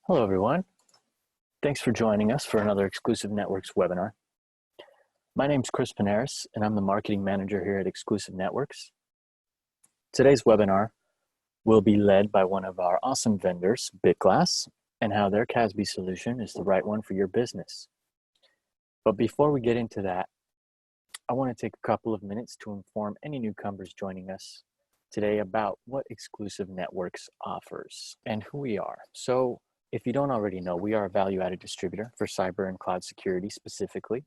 Hello, everyone. Thanks for joining us for another Exclusive Networks webinar. My name is Chris Panaris, and I'm the Marketing Manager here at Exclusive Networks. Today's webinar will be led by one of our awesome vendors, Bitglass, and how their CASB solution is the right one for your business. But before we get into that, I want to take a couple of minutes to inform any newcomers joining us today about what Exclusive Networks offers and who we are. So, if you don't already know, we are a value-added distributor for cyber and cloud security specifically.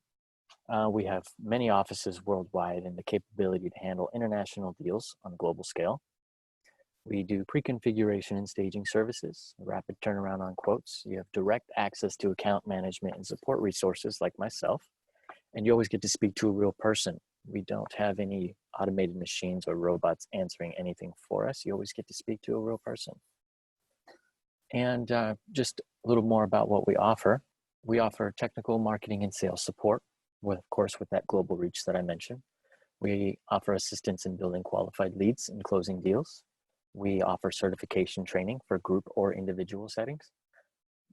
We have many offices worldwide and the capability to handle international deals on a global scale. We do pre-configuration and staging services, rapid turnaround on quotes. You have direct access to account management and support resources like myself, and you always get to speak to a real person. We don't have any automated machines or robots answering anything for us. You always get to speak to a real person. And just a little more about what we offer. We offer technical marketing and sales support, of course, with that global reach that I mentioned. We offer assistance in building qualified leads and closing deals. We offer certification training for group or individual settings.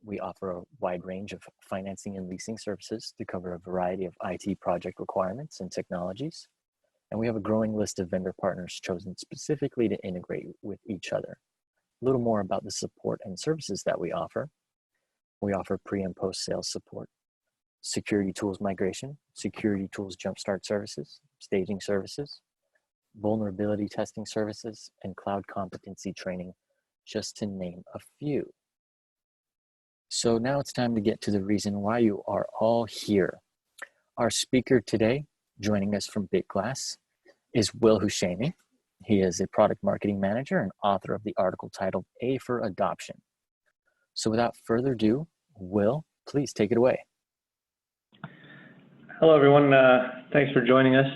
We offer a wide range of financing and leasing services to cover a variety of IT project requirements and technologies. And we have a growing list of vendor partners chosen specifically to integrate with each other. A little more about the support and services that we offer. We offer pre and post sales support, security tools migration, security tools jumpstart services, staging services, vulnerability testing services, and cloud competency training, just to name a few. So now it's time to get to the reason why you are all here. Our speaker today, joining us from Bitglass, is Will Hushaimi. He is a product marketing manager and author of the article titled A for Adoption. So without further ado, Will, please take it away. Hello, everyone. Thanks for joining us.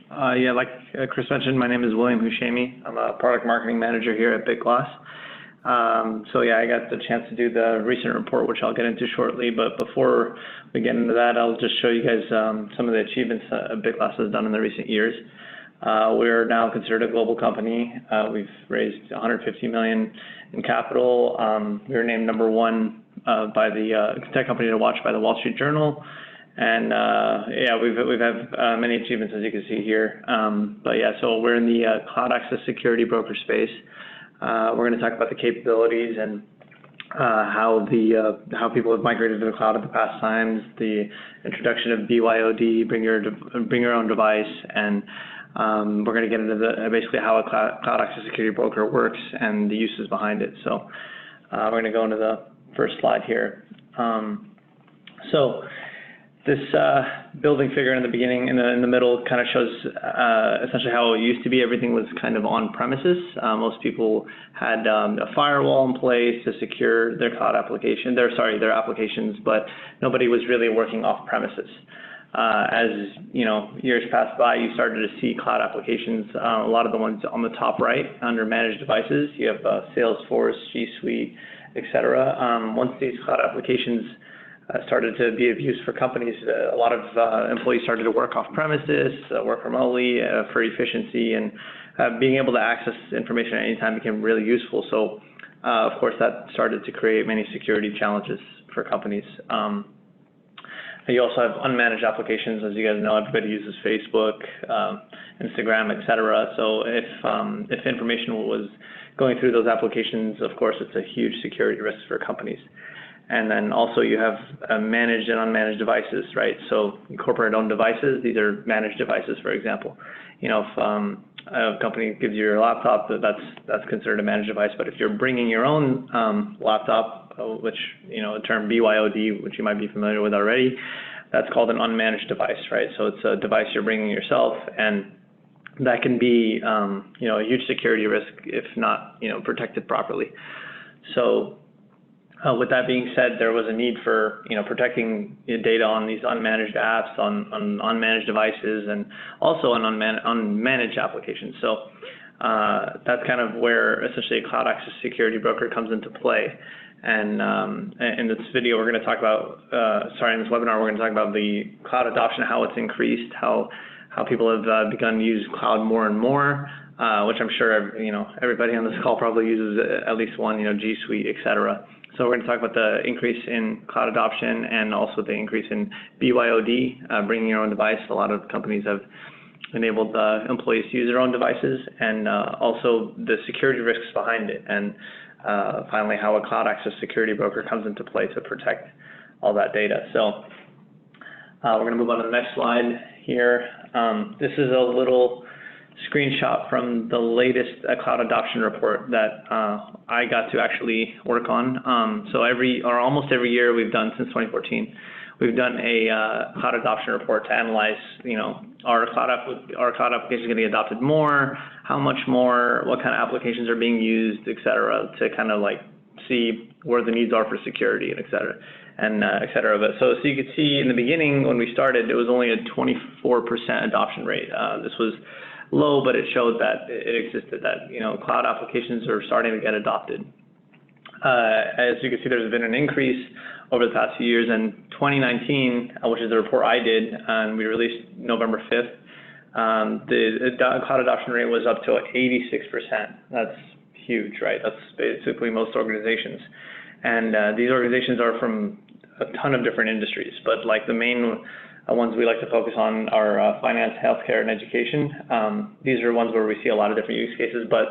Like Chris mentioned, my name is William Hushaimi. I'm a product marketing manager here at Bitglass. I got the chance to do the recent report, which I'll get into shortly. But before we get into that, I'll just show you guys some of the achievements that Bitglass has done in the recent years. We're now considered a global company. We've raised $150 million in capital. We were named #1 by the tech company to watch by the Wall Street Journal. And we've had many achievements, as you can see here. So we're in the cloud access security broker space. We're going to talk about the capabilities and how people have migrated to the cloud at the past times, the introduction of BYOD, bring your own device, and we're going to get into basically how a cloud access security broker works and the uses behind it. So we're going to go into the first slide here. This building figure in the beginning, in the middle, kind of shows essentially how it used to be. Everything was kind of on premises. Most people had a firewall in place to secure their cloud application, their applications, but nobody was really working off premises. As years passed by, you started to see cloud applications. A lot of the ones on the top right under managed devices. You have Salesforce, G Suite, etc. Once these cloud applications started to be of use for companies, a lot of employees started to work off premises, work remotely for efficiency, and being able to access information at any time became really useful. So, of course, that started to create many security challenges for companies. You also have unmanaged applications. As you guys know, everybody uses Facebook, Instagram, etc. So if information was going through those applications, of course, it's a huge security risk for companies. And then also you have managed and unmanaged devices, right? So corporate-owned devices, these are managed devices, for example. If a company gives you your laptop, that's considered a managed device. But if you're bringing your own laptop, which, the term BYOD, which you might be familiar with already, that's called an unmanaged device, right? So it's a device you're bringing yourself, and that can be, a huge security risk if not, protected properly. So with that being said, there was a need for, protecting data on these unmanaged apps, on unmanaged devices, and also on unmanaged applications. So that's kind of where essentially a cloud access security broker comes into play. And in this video, we're going to talk about, in this webinar, we're going to talk about the cloud adoption, how it's increased, how people have begun to use cloud more and more, which I'm sure everybody on this call probably uses at least one, G Suite, et cetera. So we're going to talk about the increase in cloud adoption and also the increase in BYOD, bringing your own device. A lot of companies have enabled employees to use their own devices, and also the security risks behind it, and finally how a cloud access security broker comes into play to protect all that data. So we're going to move on to the next slide here. This is a little screenshot from the latest cloud adoption report that I got to actually work on. So almost every year we've done since 2014, we've done a cloud adoption report to analyze, are cloud applications going to get adopted more, how much more, what kind of applications are being used, et cetera, to kind of like see where the needs are for security, and et cetera. But so you could see in the beginning when we started, it was only a 24% adoption rate. This was low, but it showed that it existed, that cloud applications are starting to get adopted. As you can see, there's been an increase over the past few years. In 2019, which is the report I did, and we released November 5th, the cloud adoption rate was up to 86%. That's huge, right? That's basically most organizations. And these organizations are from a ton of different industries, but like the main ones we like to focus on are finance, healthcare, and education. These are ones where we see a lot of different use cases, but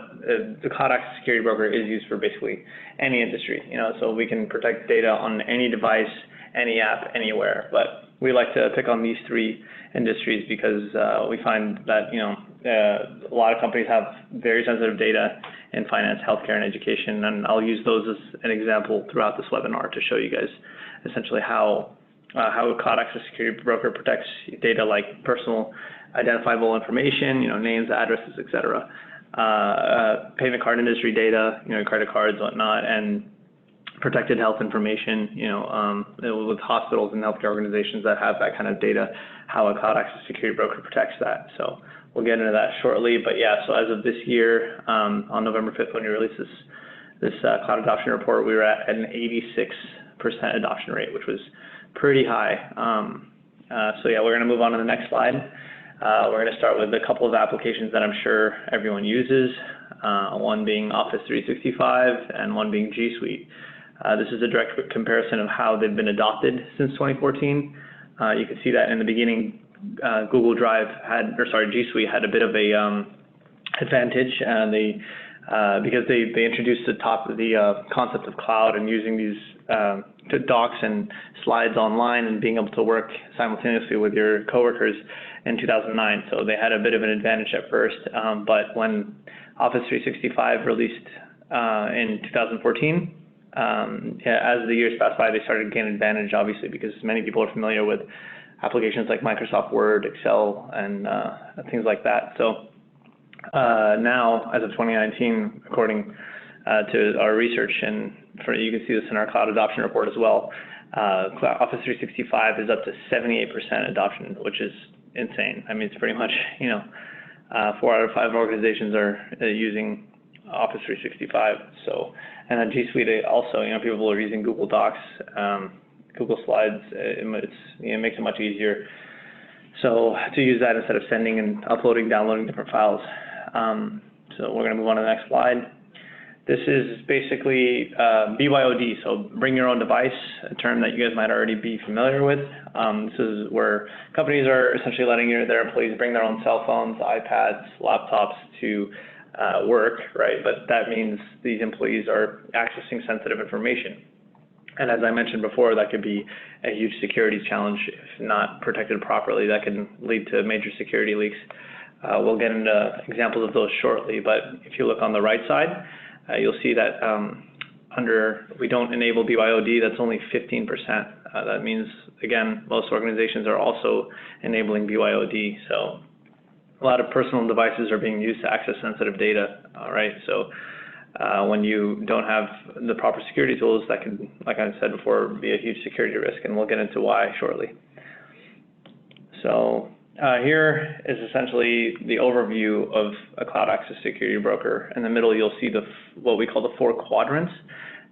the cloud access security broker is used for basically any industry, so we can protect data on any device, any app, anywhere. But we like to pick on these three industries because we find that a lot of companies have very sensitive data in finance, healthcare, and education, and I'll use those as an example throughout this webinar to show you guys essentially how a cloud access security broker protects data like personal identifiable information, names, addresses, et cetera, payment card industry data, credit cards, whatnot, and protected health information, with hospitals and healthcare organizations that have that kind of data, how a cloud access security broker protects that. So we'll get into that shortly. But yeah, so as of this year, on November 5th, when we released this cloud adoption report, we were at an 86% adoption rate, which was pretty high. So yeah, we're going to move on to the next slide. We're going to start with a couple of applications that I'm sure everyone uses, one being Office 365 and one being G Suite. This is a direct comparison of how they've been adopted since 2014. You can see that in the beginning, G Suite had a bit of a advantage, because they introduced the concept of cloud and using these docs and slides online and being able to work simultaneously with your coworkers in 2009. So they had a bit of an advantage at first, but when Office 365 released in 2014, as the years passed by, they started to gain advantage, obviously, because many people are familiar with applications like Microsoft Word, Excel, and things like that. So now, as of 2019, according to our research, and you can see this in our cloud adoption report as well, Office 365 is up to 78% adoption, which is insane. I mean, it's pretty much, 4 out of 5 organizations are using Office 365. So, and then G Suite also, people are using Google Docs, Google Slides. It makes it much easier. So to use that instead of sending and uploading, downloading different files. So we're going to move on to the next slide. This is basically BYOD, so bring your own device, a term that you guys might already be familiar with. This is where companies are essentially letting their employees bring their own cell phones, iPads, laptops to work, right? But that means these employees are accessing sensitive information. And as I mentioned before, that could be a huge security challenge if not protected properly. That can lead to major security leaks. We'll get into examples of those shortly, but if you look on the right side, you'll see that we don't enable BYOD, that's only 15%. That means, again, most organizations are also enabling BYOD. So a lot of personal devices are being used to access sensitive data, all right? So when you don't have the proper security tools, that can, like I said before, be a huge security risk, and we'll get into why shortly. So here is essentially the overview of a cloud access security broker. In the middle, you'll see what we call the 4 quadrants.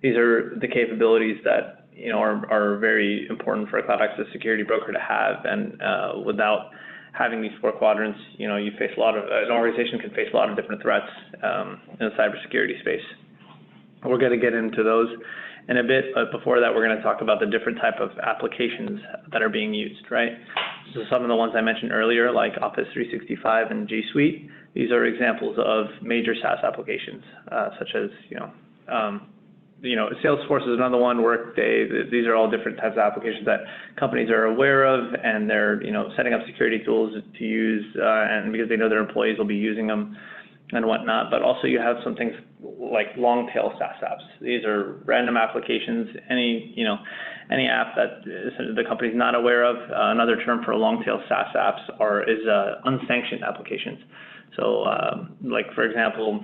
These are the capabilities that are very important for a cloud access security broker to have, and without having these 4 quadrants, you face an organization can face a lot of different threats in the cybersecurity space. We're going to get into those in a bit, but before that, we're going to talk about the different type of applications that are being used, right? So some of the ones I mentioned earlier, like Office 365 and G Suite, these are examples of major SaaS applications, such as, Salesforce is another one, Workday. These are all different types of applications that companies are aware of, and they're, setting up security tools to use, and because they know their employees will be using them and whatnot. But also you have some things like long tail SaaS apps. These are random applications, any app that the company's not aware of. Another term for long tail SaaS apps is unsanctioned applications. So like for example,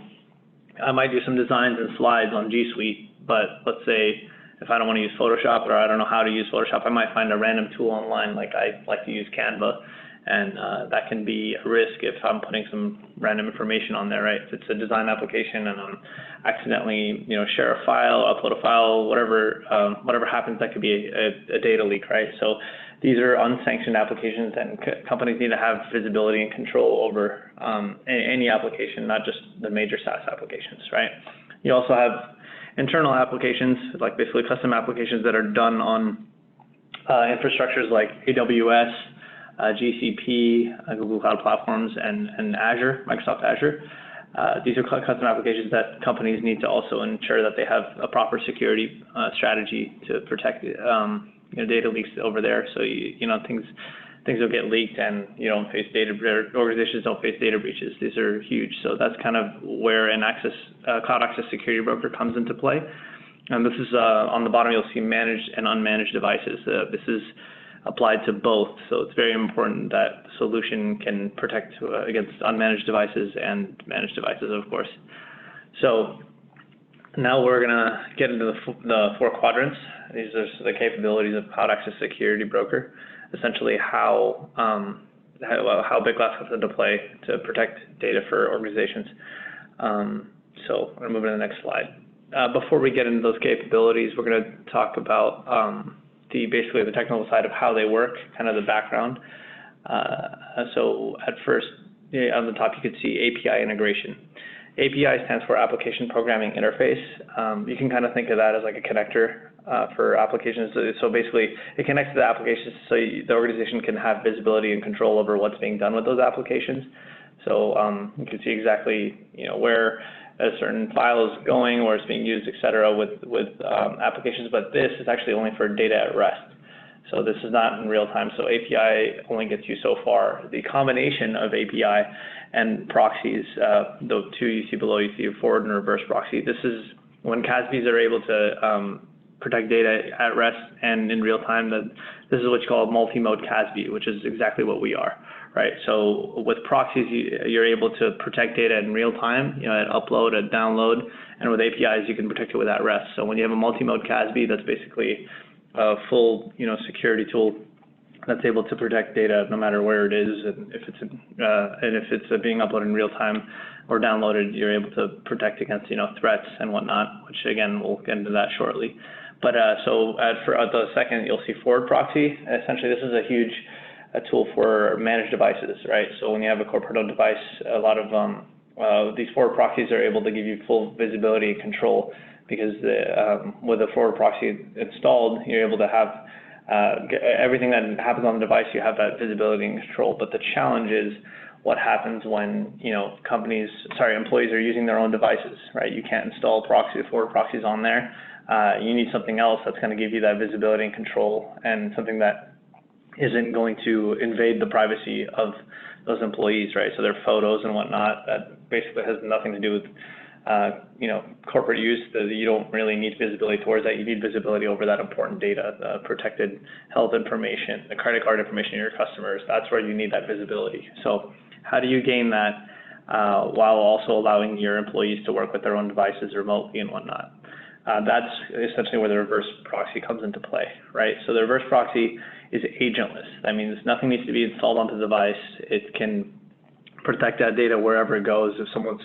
I might do some designs and slides on G Suite, but let's say if I don't want to use Photoshop or I don't know how to use Photoshop, I might find a random tool online, like I like to use Canva, and that can be a risk if I'm putting some random information on there, right? If it's a design application and I'm accidentally, share a file, upload a file, whatever happens, that could be a data leak, right? So these are unsanctioned applications, and companies need to have visibility and control over any application, not just the major SaaS applications, right? You also have internal applications, like basically custom applications that are done on infrastructures like AWS, GCP, Google Cloud Platforms, and Azure, Microsoft Azure. These are custom applications that companies need to also ensure that they have a proper security strategy to protect data leaks over there. So things will get leaked, and organizations don't face data breaches. These are huge. So that's kind of where an cloud access security broker comes into play. And this is on the bottom, you'll see managed and unmanaged devices. This is applied to both. So it's very important that the solution can protect against unmanaged devices and managed devices, of course. So now we're going to get into the 4 quadrants. These are the capabilities of Cloud Access Security Broker, essentially how Bitglass comes into play to protect data for organizations. So I'm going to move to the next slide. Before we get into those capabilities, we're going to talk about basically the technical side of how they work, kind of the background. So at first, on the top, you could see API integration. API stands for Application Programming Interface. You can kind of think of that as like a connector for applications. So basically, it connects to the applications so the organization can have visibility and control over what's being done with those applications. So you can see exactly where a certain file is going, where it's being used, et cetera, with applications. But this is actually only for data at rest. So this is not in real time. So API only gets you so far. The combination of API and proxies, the 2 you see below, you see a forward and reverse proxy. This is when CASBs are able to protect data at rest and in real time. This is what you call a multi-mode CASB, which is exactly what we are, right? So with proxies, you're able to protect data in real time, at upload, at download, and with APIs, you can protect it with at rest. So when you have a multi-mode CASB, that's basically a full, security tool that's able to protect data no matter where it is, and if it's being uploaded in real time or downloaded, you're able to protect against threats and whatnot. Which again, we'll get into that shortly. But for the second, you'll see forward proxy. Essentially, this is a tool for managed devices, right? So when you have a corporate device, a lot of these forward proxies are able to give you full visibility and control, because with a forward proxy installed, you're able to have everything that happens on the device, you have that visibility and control. But the challenge is what happens when employees are using their own devices, right? You can't install forward proxies on there. You need something else that's going to give you that visibility and control, and something that isn't going to invade the privacy of those employees, right? So their photos and whatnot, that basically has nothing to do with corporate use. That you don't really need visibility towards that. You need visibility over that important data, the protected health information, the credit card information of your customers. That's where you need that visibility. So how do you gain that while also allowing your employees to work with their own devices remotely and whatnot? That's essentially where the reverse proxy comes into play, right? So the reverse proxy is agentless. That means nothing needs to be installed onto the device. It can protect that data wherever it goes. If someone's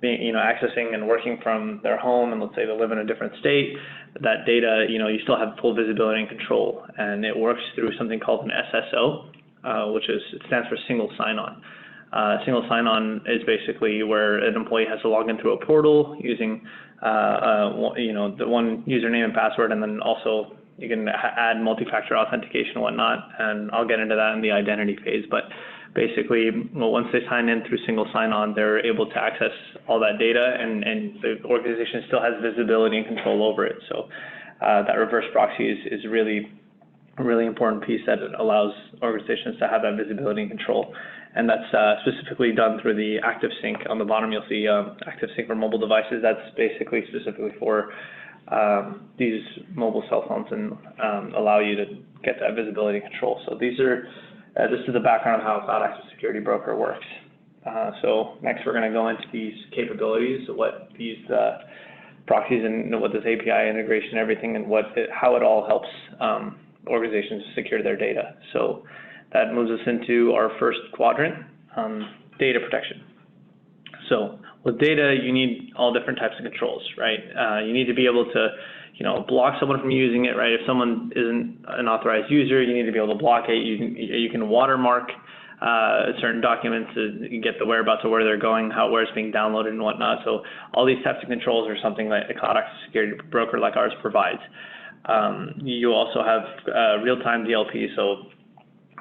accessing and working from their home, and let's say they live in a different state, that data, you still have full visibility and control. And it works through something called an SSO, which it stands for single sign-on. Single sign-on is basically where an employee has to log in through a portal using the one username and password, and then also you can add multi-factor authentication and whatnot, and I'll get into that in the identity phase. But basically, once they sign in through single sign-on, they're able to access all that data, and the organization still has visibility and control over it. So that reverse proxy is really a really important piece that it allows organizations to have that visibility and control. And that's specifically done through the active sync. On the bottom, you'll see active sync for mobile devices. That's basically specifically for these mobile cell phones and allow you to get that visibility and control. So this is the background of how Cloud Access Security Broker works. So next, we're going to go into these capabilities, what these proxies and what this API integration, everything, and how it all helps organizations secure their data. So that moves us into our first quadrant, data protection. So with data, you need all different types of controls, right? You need to be able to, block someone from using it, right? If someone isn't an authorized user, you need to be able to block it. You can watermark certain documents to get the whereabouts of where they're going, where it's being downloaded and whatnot. So all these types of controls are something that a Cloud Access Security Broker like ours provides. You also have real-time DLP. So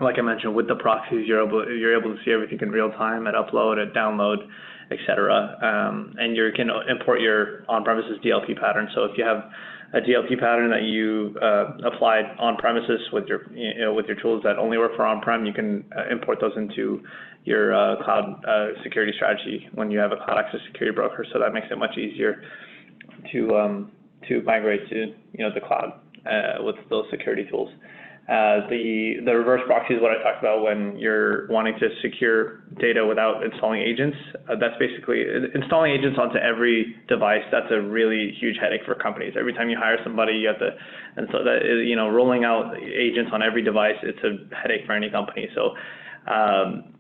like I mentioned, with the proxies, you're able to see everything in real time at upload, at download, etc. And you can import your on-premises DLP pattern. So if you have a DLP pattern that you applied on-premises with your tools that only work for on-prem, you can import those into your cloud security strategy when you have a Cloud Access Security Broker. So that makes it much easier to migrate to the cloud with those security tools. The reverse proxy is what I talked about when you're wanting to secure data without installing agents. That's basically installing agents onto every device. That's a really huge headache for companies. Every time you hire somebody, you have to, and so that rolling out agents on every device, it's a headache for any company. So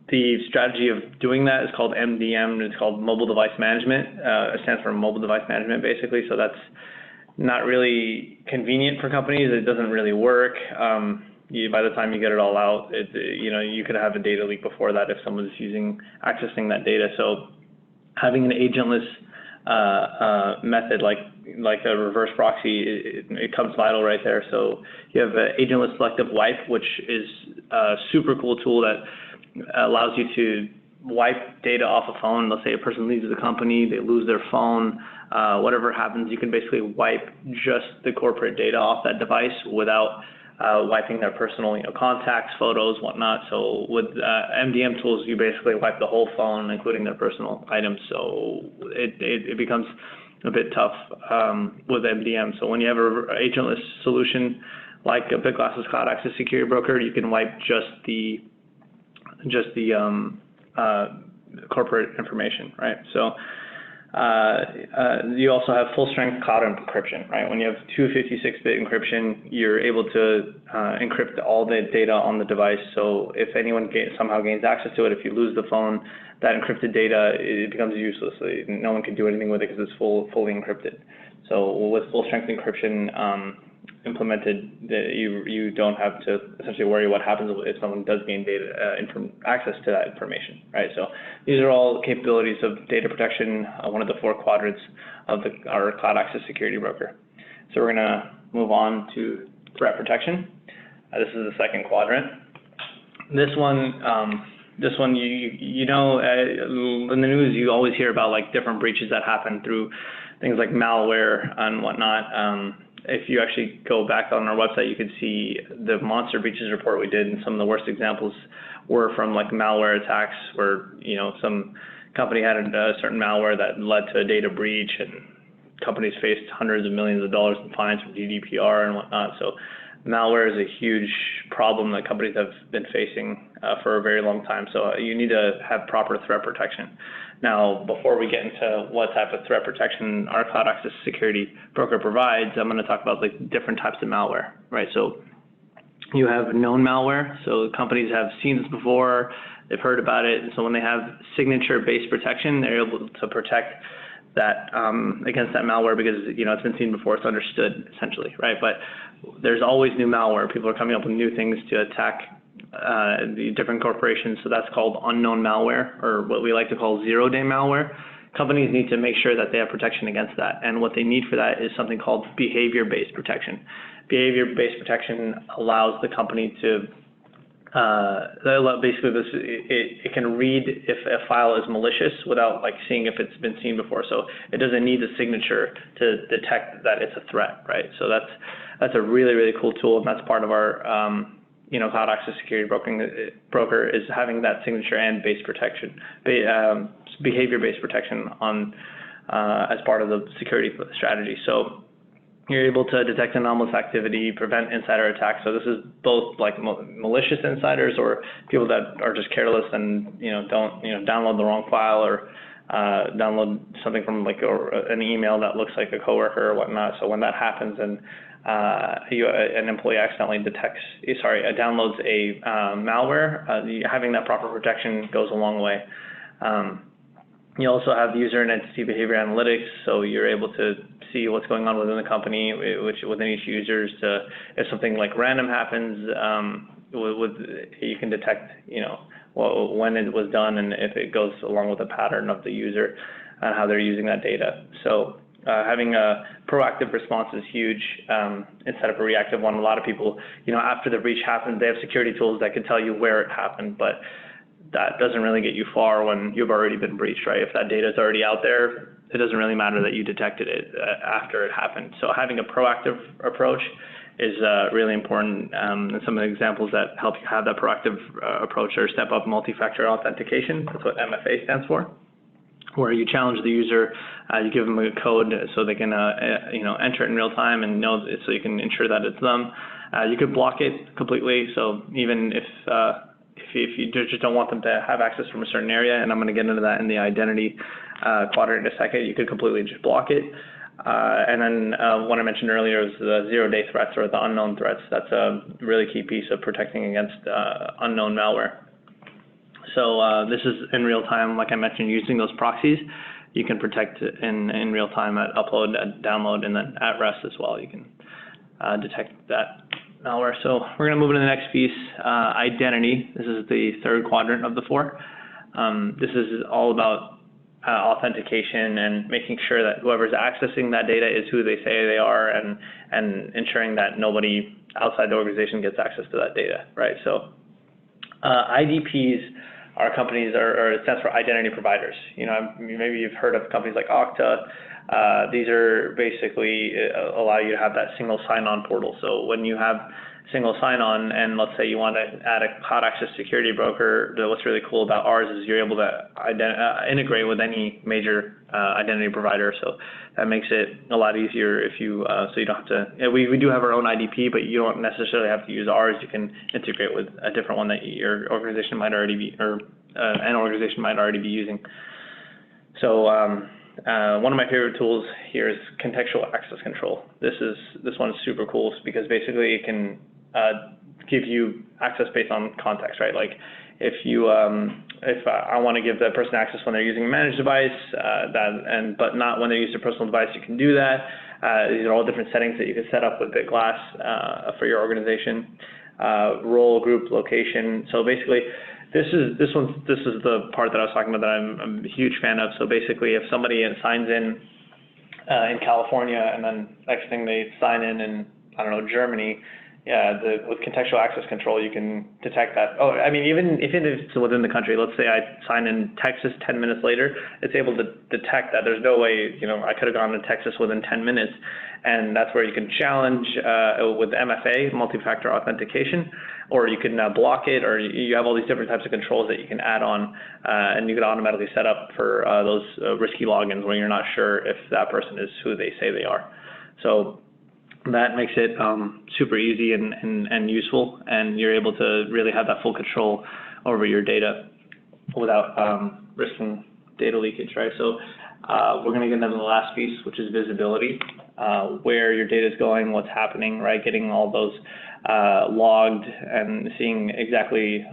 the strategy of doing that is called MDM. It's called Mobile Device Management. It stands for Mobile Device Management, basically. So that's not really convenient for companies. It doesn't really work. By the time you get it all out, you could have a data leak before that if someone's accessing that data. So having an agentless method like a reverse proxy, it comes vital right there. So you have an agentless selective wipe, which is a super cool tool that allows you to wipe data off a phone. Let's say a person leaves the company, they lose their phone, whatever happens, you can basically wipe just the corporate data off that device without wiping their personal contacts, photos, whatnot. So with MDM tools, you basically wipe the whole phone, including their personal items. So it becomes a bit tough with MDM. So when you have an agentless solution like a Bitglass's Cloud Access Security Broker, you can wipe just the corporate information, right? So you also have full-strength cloud encryption, right? When you have 256-bit encryption, you're able to encrypt all the data on the device. So if anyone somehow gains access to it, if you lose the phone, that encrypted data, it becomes useless. No one can do anything with it because it's fully encrypted. So with full-strength encryption implemented, you don't have to essentially worry what happens if someone does gain access to that information, right? So these are all capabilities of data protection, one of the 4 quadrants of our Cloud Access Security Broker. So we're going to move on to threat protection. This is the second quadrant. This one, in the news, you always hear about like different breaches that happen through things like malware and whatnot. If you actually go back on our website, you can see the monster breaches report we did, and some of the worst examples were from like malware attacks where, some company had a certain malware that led to a data breach, and companies faced hundreds of millions of dollars in fines from GDPR and whatnot. So malware is a huge problem that companies have been facing for a very long time. So you need to have proper threat protection. Now, before we get into what type of threat protection our Cloud Access Security Broker provides, I'm going to talk about like different types of malware, right? So you have known malware. So companies have seen this before, they've heard about it. And so when they have signature-based protection, they're able to protect that against that malware because it's been seen before, it's understood essentially, right? But there's always new malware. People are coming up with new things to attack the different corporations. So that's called unknown malware, or what we like to call zero-day malware. Companies need to make sure that they have protection against that. And what they need for that is something called behavior-based protection. Behavior-based protection allows the company to basically it can read if a file is malicious without like seeing if it's been seen before. So it doesn't need the signature to detect that it's a threat, right? So that's a really, really cool tool, and that's part of our cloud access security broker is having that signature and behavior-based protection on as part of the security strategy. So you're able to detect anomalous activity, prevent insider attacks. So this is both like malicious insiders or people that are just careless and don't download the wrong file or download something from like an email that looks like a coworker or whatnot. So when that happens and an employee accidentally downloads a malware, having that proper protection goes a long way. You also have user and entity behavior analytics, so you're able to see what's going on within the company, within each user. If something like random happens, you can detect, when it was done and if it goes along with the pattern of the user and how they're using that data. So having a proactive response is huge instead of a reactive one. A lot of people, after the breach happens, they have security tools that can tell you where it happened, but that doesn't really get you far when you've already been breached, right? If that data is already out there, it doesn't really matter that you detected it after it happened. So having a proactive approach is really important. And some of the examples that help you have that proactive approach are step-up multi-factor authentication. That's what MFA stands for, where you challenge the user, you give them a code so they can enter it in real time and know it, so you can ensure that it's them. You could block it completely. So even if you just don't want them to have access from a certain area, and I'm going to get into that in the identity quadrant in a second, you could completely just block it. And then what I mentioned earlier is the zero-day threats or the unknown threats. That's a really key piece of protecting against unknown malware. So this is in real time, like I mentioned, using those proxies. You can protect in real time at upload, at download, and then at rest as well. You can detect that malware. So we're going to move into the next piece, identity. This is the third quadrant of the four. This is all about authentication and making sure that whoever's accessing that data is who they say they are, and ensuring that nobody outside the organization gets access to that data, right? So IDPs are companies, or it stands for identity providers. Maybe you've heard of companies like Okta. These are basically allow you to have that single sign-on portal. So when you have single sign-on, and let's say you want to add a cloud access security broker, what's really cool about ours is you're able to integrate with any major identity provider. So that makes it a lot easier if you, so you don't have to, we do have our own IDP, but you don't necessarily have to use ours. You can integrate with a different one that your organization might already be, or an organization might already be using. So one of my favorite tools here is contextual access control. This one is super cool because basically it can give you access based on context, right? Like if I want to give the person access when they're using a managed device, but not when they use their personal device, you can do that. These are all different settings that you can set up with Bitglass for your organization. Role, group, location. So basically, this is the part that I was talking about that I'm a huge fan of. So basically, if somebody signs in California and then next thing they sign in I don't know, Germany, with contextual access control, you can detect that. Oh, I mean, even if it's within the country, let's say I sign in Texas 10 minutes later, it's able to detect that. There's no way, I could have gone to Texas within 10 minutes. And that's where you can challenge with MFA, multi-factor authentication, or you can block it, or you have all these different types of controls that you can add on, and you can automatically set up for those risky logins when you're not sure if that person is who they say they are. So that makes it super easy and useful, and you're able to really have that full control over your data without risking data leakage, right? So we're going to get into the last piece, which is visibility, where your data is going, what's happening, right? Getting all those logged and seeing exactly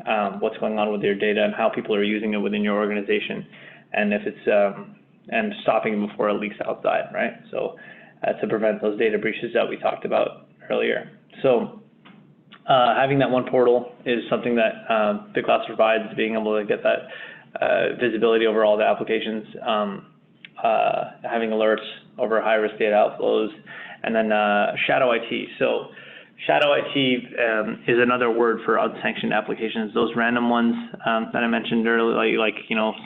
what's going on with your data and how people are using it within your organization, and if it's and stopping it before it leaks outside, right? So to prevent those data breaches that we talked about earlier. So having that one portal is something that Bitglass provides, being able to get that visibility over all the applications, having alerts over high-risk data outflows, and then shadow IT. So shadow IT is another word for unsanctioned applications. Those random ones that I mentioned earlier, like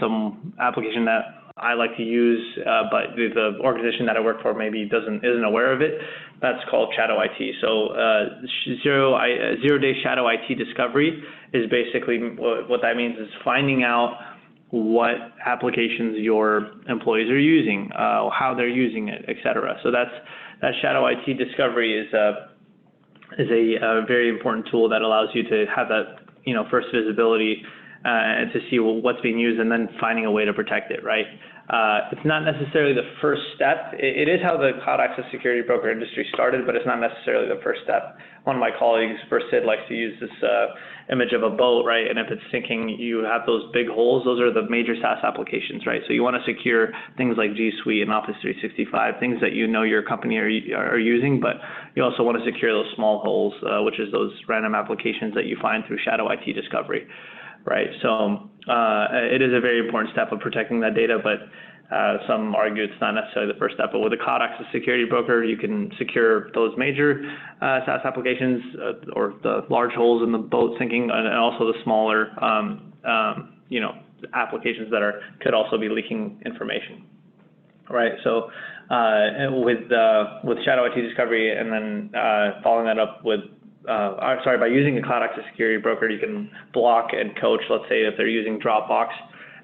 some application that I like to use, but the organization that I work for maybe isn't aware of it. That's called shadow IT. So zero-day shadow IT discovery is basically what that means is finding out what applications your employees are using, how they're using it, et cetera. So that shadow IT discovery is a very important tool that allows you to have that first visibility and to see what's being used and then finding a way to protect it, right? It's not necessarily the first step. It is how the cloud access security broker industry started, but it's not necessarily the first step. One of my colleagues, Sid, likes to use this image of a boat, right? And if it's sinking, you have those big holes. Those are the major SaaS applications, right? So you want to secure things like G Suite and Office 365, things that your company are using, but you also want to secure those small holes, which is those random applications that you find through shadow IT discovery. Right, so it is a very important step of protecting that data, but some argue it's not necessarily the first step. But with a cloud access security broker, you can secure those major SaaS applications or the large holes in the boat sinking, and also the smaller, applications that could also be leaking information. Right, so with shadow IT discovery, and then following that up with by using a cloud access security broker, you can block and coach. Let's say if they're using Dropbox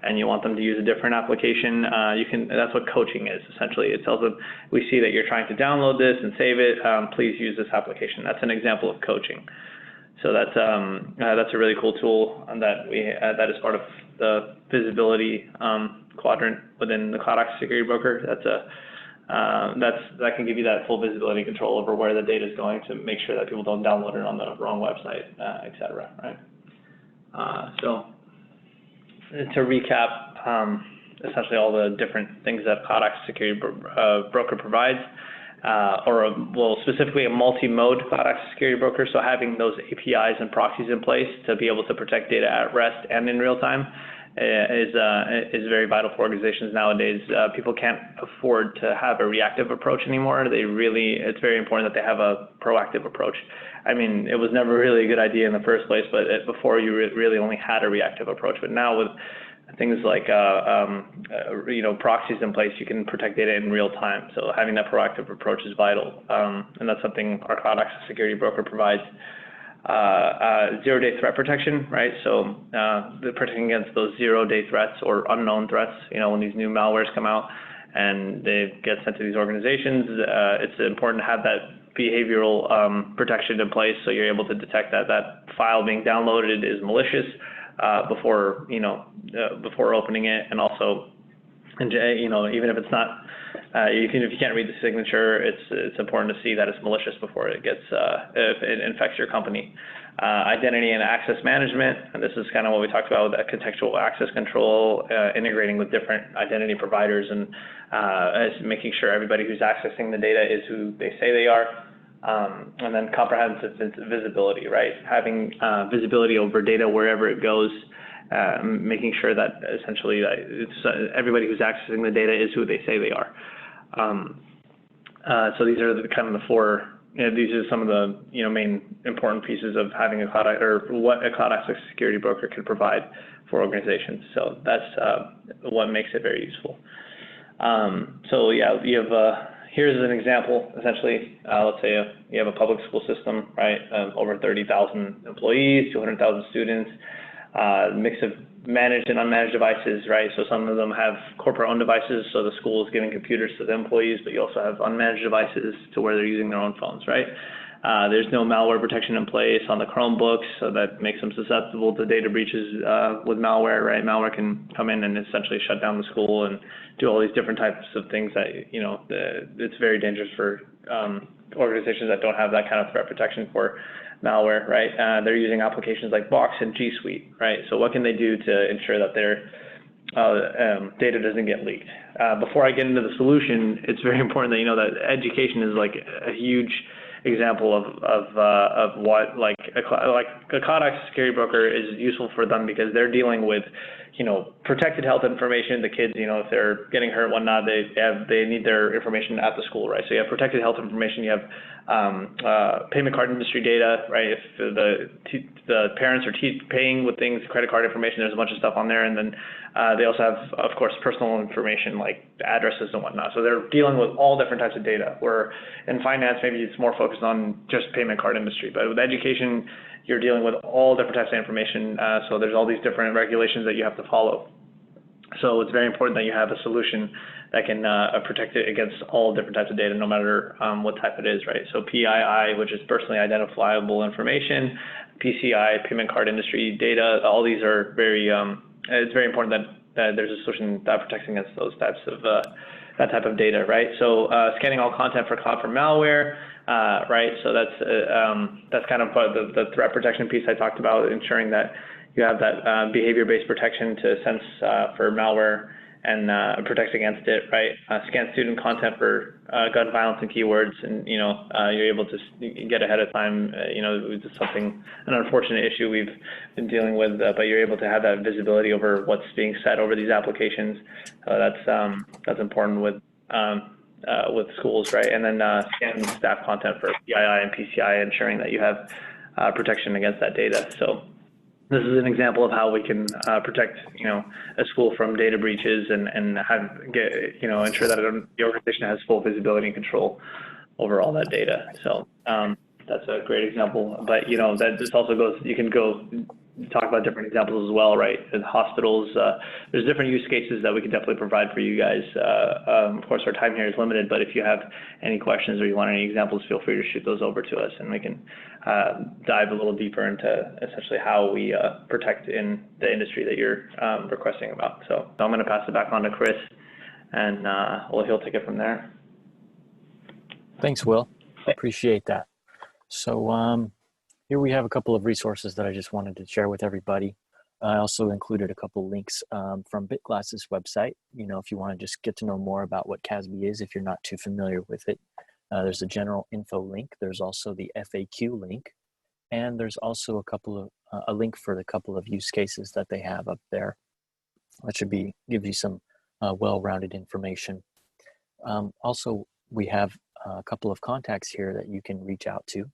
and you want them to use a different application, that's what coaching is, essentially. It tells them, we see that you're trying to download this and save it, please use this application. That's an example of coaching. So that's a really cool tool that that is part of the visibility quadrant within the cloud access security broker. That can give you that full visibility control over where the data is going to make sure that people don't download it on the wrong website, et cetera, right? So to recap, essentially all the different things that cloud access security broker provides, specifically a multi-mode cloud access security broker, so having those APIs and proxies in place to be able to protect data at rest and in real time is very vital for organizations nowadays. People can't afford to have a reactive approach anymore. It's very important that they have a proactive approach. I mean, it was never really a good idea in the first place, but before you really only had a reactive approach. But now with things like proxies in place, you can protect data in real time. So having that proactive approach is vital, and that's something our cloud access security broker provides. Zero-day threat protection, right? So the protecting against those zero-day threats or unknown threats. When these new malwares come out and they get sent to these organizations, it's important to have that behavioral protection in place, so you're able to detect that file being downloaded is malicious before opening it, and also, even if it's not. If you can't read the signature, it's important to see that it's malicious before it if it infects your company. Identity and access management, and this is kind of what we talked about with that contextual access control, integrating with different identity providers and making sure everybody who's accessing the data is who they say they are. And then comprehensive visibility, right? Having visibility over data wherever it goes. Making sure that essentially everybody who's accessing the data is who they say they are. So these are the four. These are some of the main important pieces of having a cloud, or what a cloud access security broker can provide for organizations. So that's what makes it very useful. So yeah, you have here's an example. Essentially, let's say you have a public school system, right? Over 30,000 employees, 200,000 students. Mix of managed and unmanaged devices, right? So some of them have corporate-owned devices, so the school is giving computers to the employees, but you also have unmanaged devices to where they're using their own phones, right? There's no malware protection in place on the Chromebooks, so that makes them susceptible to data breaches with malware, right? Malware can come in and essentially shut down the school and do all these different types of things that, it's very dangerous for organizations that don't have that kind of threat protection for malware, right? They're using applications like Box and G Suite, right? So what can they do to ensure that their data doesn't get leaked? Before I get into the solution, it's very important that you know that education is like a huge example of what like a cloud access security broker is useful for them because they're dealing with, you know, protected health information. The kids, you know, if they're getting hurt, whatnot, they need their information at the school, right? So you have protected health information. You have payment card industry data, right? If the parents are paying with things, credit card information, there's a bunch of stuff on there, and then they also have, of course, personal information like addresses and whatnot. So they're dealing with all different types of data. Where in finance, maybe it's more focused on just payment card industry, but with education, you're dealing with all different types of information. So there's all these different regulations that you have to follow. So it's very important that you have a solution that can protect it against all different types of data, no matter what type it is, right? So PII, which is personally identifiable information, PCI, payment card industry data, all these are very, it's very important that there's a solution that protects against those types of, that type of data, right? So scanning all content for cloud for malware, right? So that's kind of part of the threat protection piece I talked about, ensuring that you have that behavior-based protection to sense for malware and protect against it, right? Scan student content for gun violence and keywords, and you know you're able to get ahead of time. You know, it's an unfortunate issue we've been dealing with, but you're able to have that visibility over what's being said over these applications. That's important with schools, right? And then scan staff content for PII and PCI, ensuring that you have protection against that data. So this is an example of how we can protect, you know, a school from data breaches and ensure that the organization has full visibility and control over all that data. So that's a great example. But you know, that this also goes. You can go talk about different examples as well, right? In hospitals, there's different use cases that we can definitely provide for you guys. Of course, our time here is limited, but if you have any questions or you want any examples, feel free to shoot those over to us, and we can dive a little deeper into essentially how we protect in the industry that you're requesting about. So I'm going to pass it back on to Chris, and he'll take it from there. Thanks, Will. Appreciate that. So here we have a couple of resources that I just wanted to share with everybody. I also included a couple links from Bitglass's website. You know, if you want to just get to know more about what CASB is, if you're not too familiar with it, there's a general info link. There's also the FAQ link, and there's also a link for the couple of use cases that they have up there. That should give you some well-rounded information. Also, we have a couple of contacts here that you can reach out to.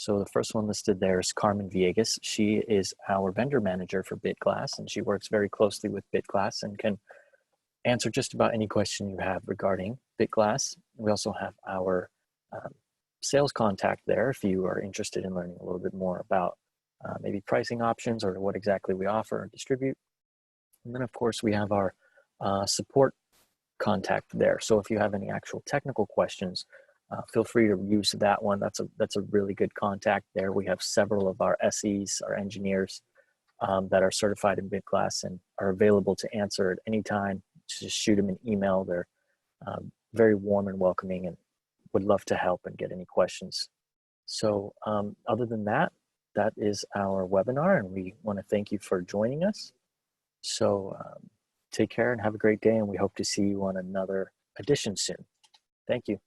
So the first one listed there is Carmen Villegas. She is our vendor manager for Bitglass, and she works very closely with Bitglass and can answer just about any question you have regarding Bitglass. We also have our sales contact there if you are interested in learning a little bit more about maybe pricing options or what exactly we offer and distribute. And then of course we have our support contact there. So if you have any actual technical questions, feel free to use that one. That's a really good contact there. We have several of our SEs, our engineers, that are certified in Bitglass and are available to answer at any time. Just shoot them an email. They're very warm and welcoming and would love to help and get any questions. So other than that, that is our webinar, and we want to thank you for joining us. So take care and have a great day, and we hope to see you on another edition soon. Thank you.